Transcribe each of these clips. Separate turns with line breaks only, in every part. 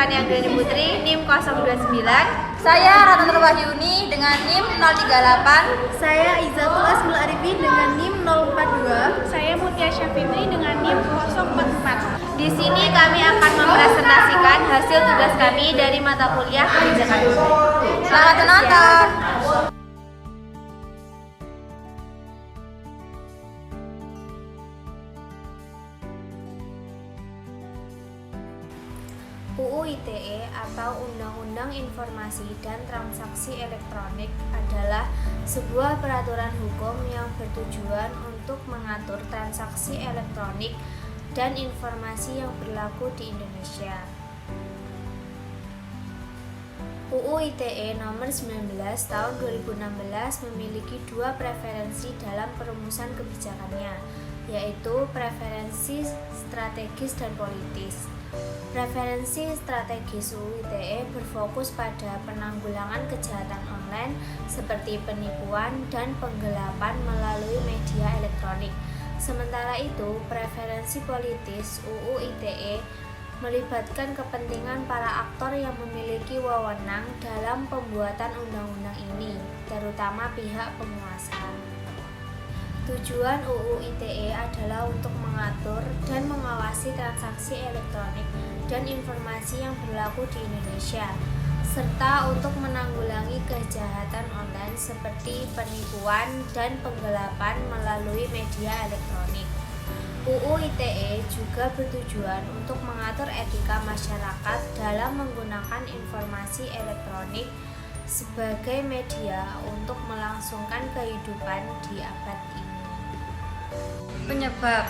Stefania Anggreni Putri, NIM 029.
Saya Ratna Wahyuni dengan NIM 038.
Saya Izatul Asmul Arifin dengan NIM 042.
Saya Mutia Syafitri dengan NIM 044.
Di sini kami akan mempresentasikan hasil tugas kami dari mata kuliah kebijakan publik.
Selamat menonton.
UU ITE atau Undang-Undang Informasi dan Transaksi Elektronik adalah sebuah peraturan hukum yang bertujuan untuk mengatur transaksi elektronik dan informasi yang berlaku di Indonesia. UU ITE nomor 19 tahun 2016 memiliki dua preferensi dalam perumusan kebijakannya, yaitu preferensi strategis dan politis. Preferensi strategis UU ITE berfokus pada penanggulangan kejahatan online seperti penipuan dan penggelapan melalui media elektronik. Sementara itu, preferensi politis UU ITE melibatkan kepentingan para aktor yang memiliki wewenang dalam pembuatan undang-undang ini, terutama pihak penguasa. Tujuan UU ITE adalah untuk mengatur dan mengawasi transaksi elektronik dan informasi yang berlaku di Indonesia, serta untuk menanggulangi kejahatan online seperti penipuan dan penggelapan melalui media elektronik. UU ITE juga bertujuan untuk mengatur etika masyarakat dalam menggunakan informasi elektronik sebagai media untuk melangsungkan kehidupan di abad ini.
Penyebab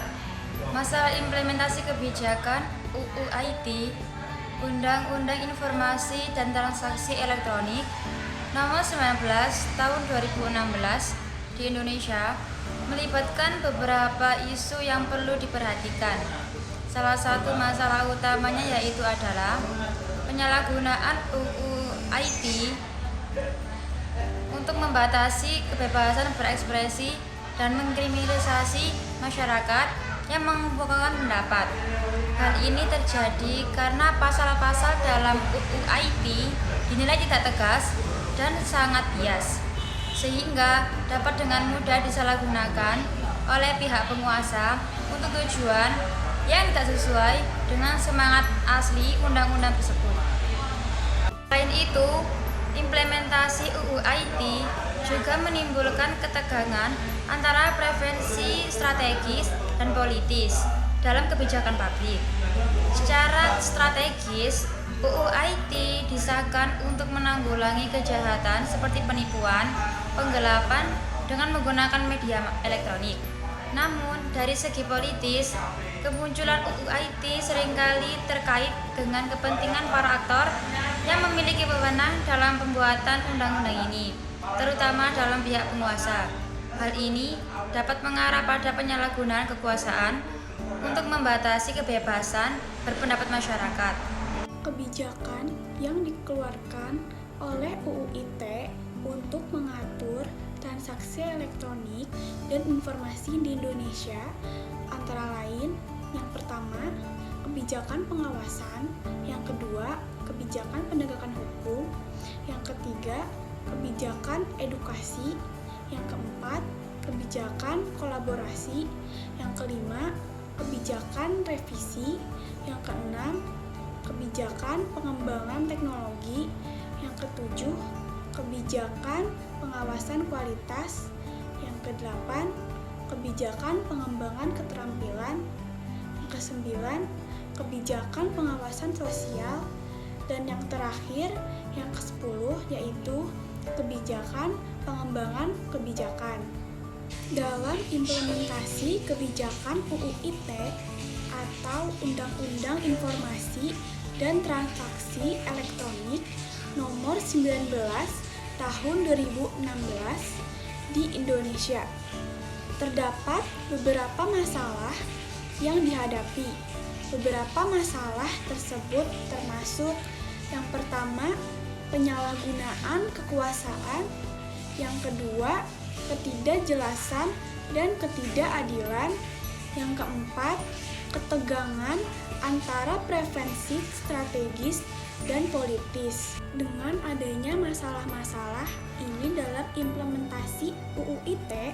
masalah implementasi kebijakan UU IT Undang-Undang Informasi dan Transaksi Elektronik Nomor 19 Tahun 2016 di Indonesia melibatkan beberapa isu yang perlu diperhatikan. Salah satu masalah utamanya yaitu adalah penyalahgunaan UU IT untuk membatasi kebebasan berekspresi dan mengkriminalisasi masyarakat yang mengemukakan pendapat. Hal ini terjadi karena pasal-pasal dalam UU IT dinilai tidak tegas dan sangat bias, sehingga dapat dengan mudah disalahgunakan oleh pihak penguasa untuk tujuan yang tidak sesuai dengan semangat asli undang-undang tersebut. Selain itu, implementasi UU IT juga menimbulkan ketegangan antara preferensi strategis dan politis dalam kebijakan publik. Secara strategis, UU IT disahkan untuk menanggulangi kejahatan seperti penipuan, penggelapan dengan menggunakan media elektronik. Namun, dari segi politis, kemunculan UU IT seringkali terkait dengan kepentingan para aktor yang memiliki wewenang dalam pembuatan undang-undang ini, terutama dalam pihak penguasa. Hal ini dapat mengarah pada penyalahgunaan kekuasaan untuk membatasi kebebasan berpendapat masyarakat.
Kebijakan yang dikeluarkan oleh UU ITE untuk mengatur transaksi elektronik dan informasi di Indonesia antara lain, yang pertama, kebijakan pengawasan, yang kedua, kebijakan penegakan hukum, yang ketiga, kebijakan edukasi, yang keempat, kebijakan kolaborasi, yang kelima, kebijakan revisi, yang keenam, kebijakan pengembangan teknologi, yang ketujuh, kebijakan pengawasan kualitas, yang kedelapan, kebijakan pengembangan keterampilan, yang kesembilan, kebijakan pengawasan sosial, dan yang terakhir, yang ke-10 yaitu kebijakan pengembangan kebijakan. Dalam implementasi kebijakan UU ITE atau Undang-Undang Informasi dan Transaksi Elektronik Nomor 19 Tahun 2016 di Indonesia, terdapat beberapa masalah yang dihadapi. Beberapa masalah tersebut termasuk yang pertama, penyalahgunaan kekuasaan, yang kedua, ketidakjelasan dan ketidakadilan, yang keempat, ketegangan antara preferensi strategis
dan politis. Dengan adanya masalah-masalah ini dalam implementasi UU ITE,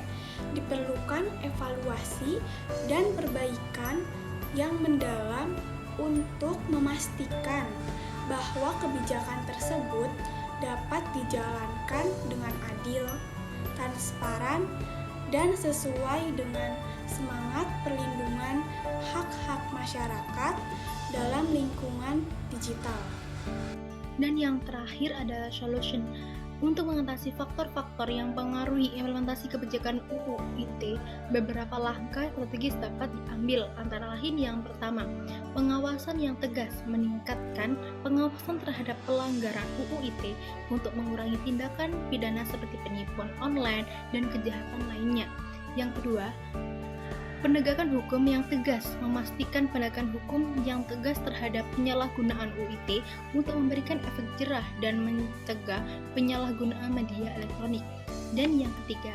diperlukan evaluasi dan perbaikan yang mendalam untuk memastikan bahwa kebijakan tersebut dapat dijalankan dengan adil, transparan, dan sesuai dengan semangat perlindungan hak-hak masyarakat dalam lingkungan digital.
Dan yang terakhir adalah solution. Untuk mengatasi faktor-faktor yang mempengaruhi implementasi kebijakan UU ITE, beberapa langkah strategis dapat diambil, antara lain yang pertama, pengawasan yang tegas, meningkatkan pengawasan terhadap pelanggaran UU ITE untuk mengurangi tindakan pidana seperti penipuan online dan kejahatan lainnya. Yang kedua, penegakan hukum yang tegas, memastikan penegakan hukum yang tegas terhadap penyalahgunaan UU ITE untuk memberikan efek jerah dan mencegah penyalahgunaan media elektronik. Dan yang ketiga,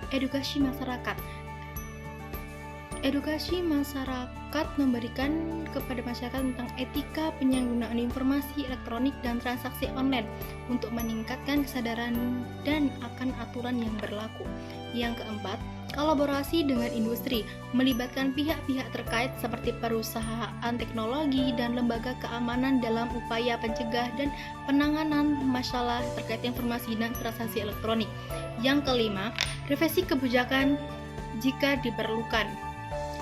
edukasi masyarakat. Edukasi masyarakat memberikan kepada masyarakat tentang etika penyalahgunaan informasi elektronik dan transaksi online untuk meningkatkan kesadaran dan akan aturan yang berlaku. Yang keempat, kolaborasi dengan industri, melibatkan pihak-pihak terkait seperti perusahaan teknologi dan lembaga keamanan dalam upaya pencegah dan penanganan masalah terkait informasi dan transaksi elektronik. Yang kelima, revisi kebijakan jika diperlukan,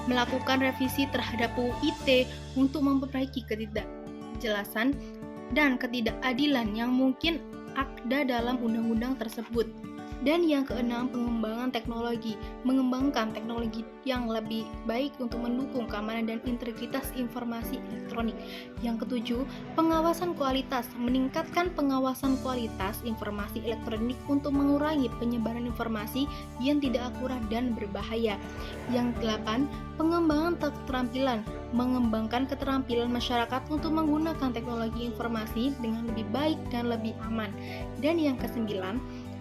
melakukan revisi terhadap UU ITE untuk memperbaiki ketidakjelasan dan ketidakadilan yang mungkin ada dalam undang-undang tersebut. Dan yang keenam, pengembangan teknologi, mengembangkan teknologi yang lebih baik untuk mendukung keamanan dan integritas informasi elektronik. Yang ketujuh, pengawasan kualitas, meningkatkan pengawasan kualitas informasi elektronik untuk mengurangi penyebaran informasi yang tidak akurat dan berbahaya. Yang kedelapan, pengembangan keterampilan, mengembangkan keterampilan masyarakat untuk menggunakan teknologi informasi dengan lebih baik dan lebih aman. Dan yang kesembilan,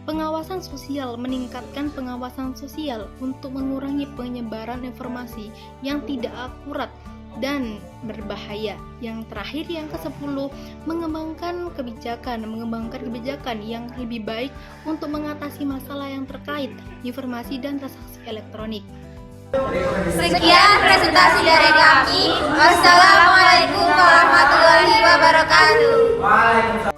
pengawasan sosial, meningkatkan pengawasan sosial untuk mengurangi penyebaran informasi yang tidak akurat dan berbahaya. Yang terakhir, yang ke-10, mengembangkan kebijakan yang lebih baik untuk mengatasi masalah yang terkait informasi dan transaksi elektronik.
Sekian presentasi dari kami. Wassalamualaikum warahmatullahi wabarakatuh.